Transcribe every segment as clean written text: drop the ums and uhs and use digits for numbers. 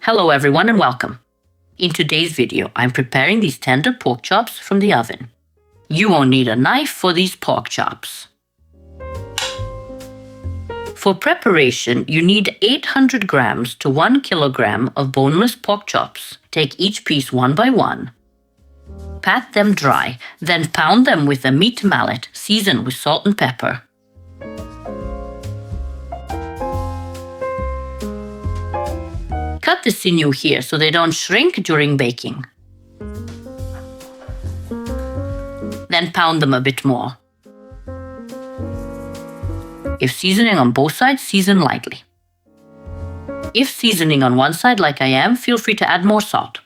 Hello everyone and welcome. In today's video, I'm preparing these tender pork chops from the oven. You won't need a knife for these pork chops. For preparation, you need 800 grams to 1 kilogram of boneless pork chops. Take each piece one by one. Pat them dry, then pound them with a meat mallet seasoned with salt and pepper. Cut the sinew here so they don't shrink during baking. Then pound them a bit more. If seasoning on both sides, season lightly. If seasoning on one side like I am, feel free to add more salt.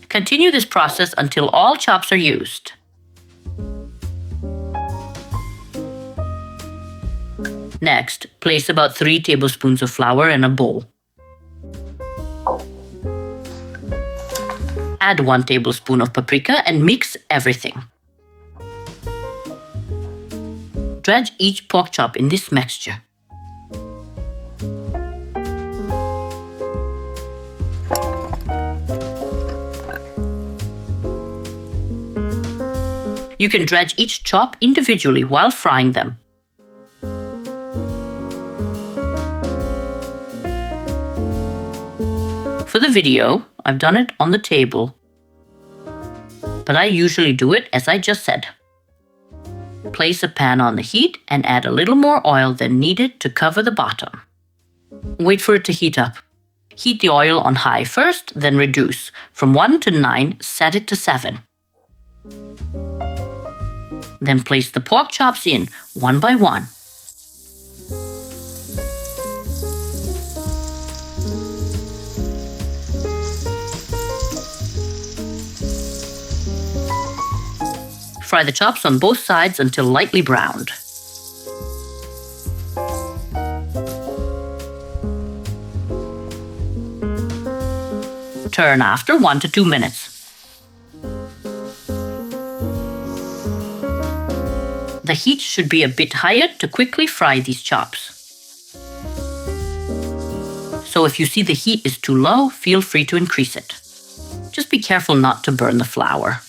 Continue this process until all chops are used. Next, place about 3 tablespoons of flour in a bowl. Add 1 tablespoon of paprika and mix everything. Dredge each pork chop in this mixture. You can dredge each chop individually while frying them. For the video, I've done it on the table, but I usually do it as I just said. Place a pan on the heat and add a little more oil than needed to cover the bottom. Wait for it to heat up. Heat the oil on high first, then reduce. From 1 to 9, set it to 7. Then place the pork chops in, one by one. Fry the chops on both sides until lightly browned. Turn after 1 to 2 minutes. The heat should be a bit higher to quickly fry these chops. So if you see the heat is too low, feel free to increase it. Just be careful not to burn the flour.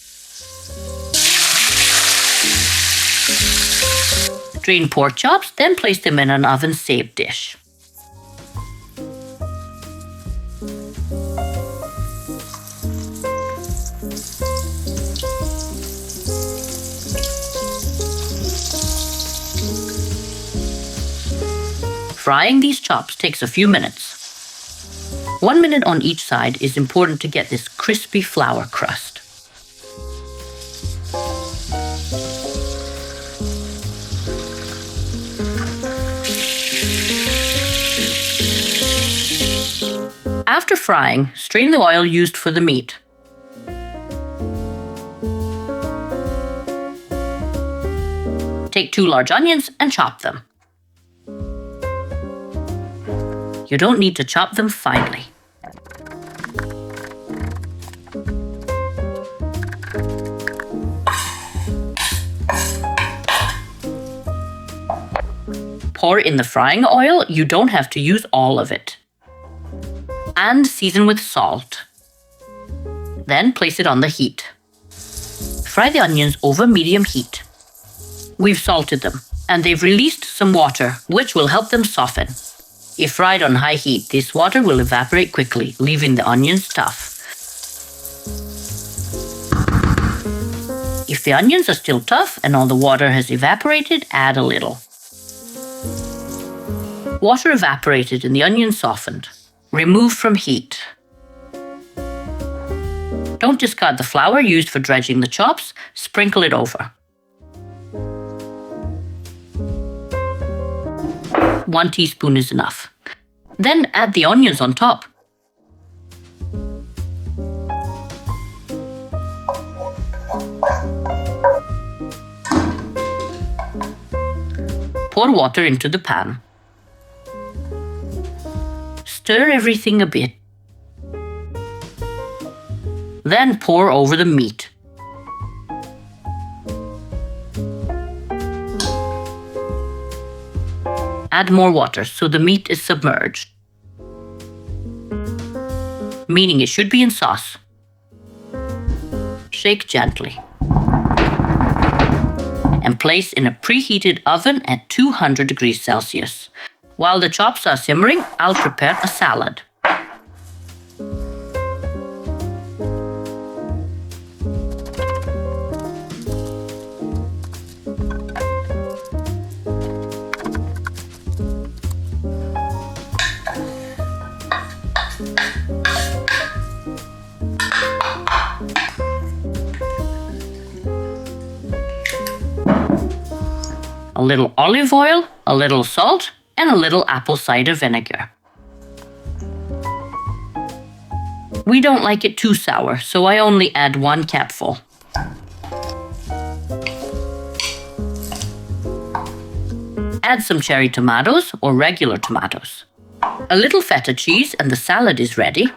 Drain pork chops, then place them in an oven-safe dish. Frying these chops takes a few minutes. 1 minute on each side is important to get this crispy flour crust. After frying, strain the oil used for the meat. Take 2 large onions and chop them. You don't need to chop them finely. Pour in the frying oil. You don't have to use all of it. And season with salt. Then place it on the heat. Fry the onions over medium heat. We've salted them, and they've released some water, which will help them soften. If fried on high heat, this water will evaporate quickly, leaving the onions tough. If the onions are still tough and all the water has evaporated, add a little. Water evaporated and the onions softened. Remove from heat. Don't discard the flour used for dredging the chops. Sprinkle it over. 1 teaspoon is enough. Then add the onions on top. Pour water into the pan. Stir everything a bit. Then pour over the meat. Add more water so the meat is submerged. meaning it should be in sauce. Shake gently. And place in a preheated oven at 200 degrees Celsius. While the chops are simmering, I'll prepare a salad. A little olive oil, a little salt, and a little apple cider vinegar. We don't like it too sour, so I only add 1 capful. Add some cherry tomatoes or regular tomatoes. A little feta cheese and the salad is ready.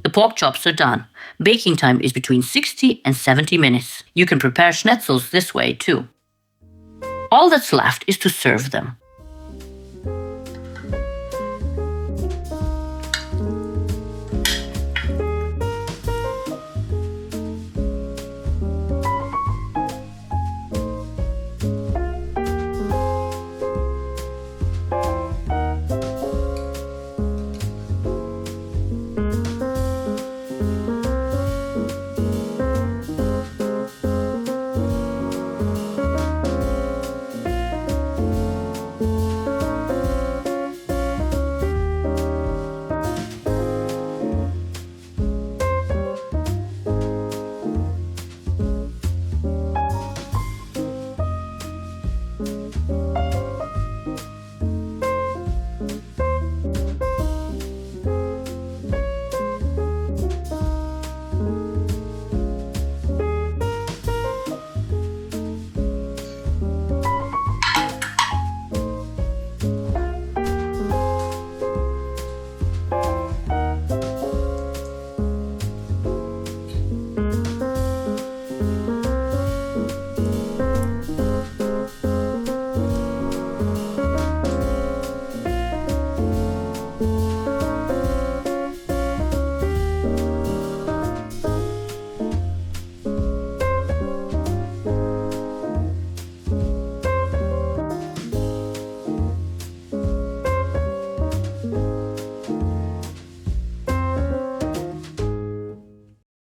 The pork chops are done. Baking time is between 60 and 70 minutes. You can prepare schnitzels this way too. All that's left is to serve them.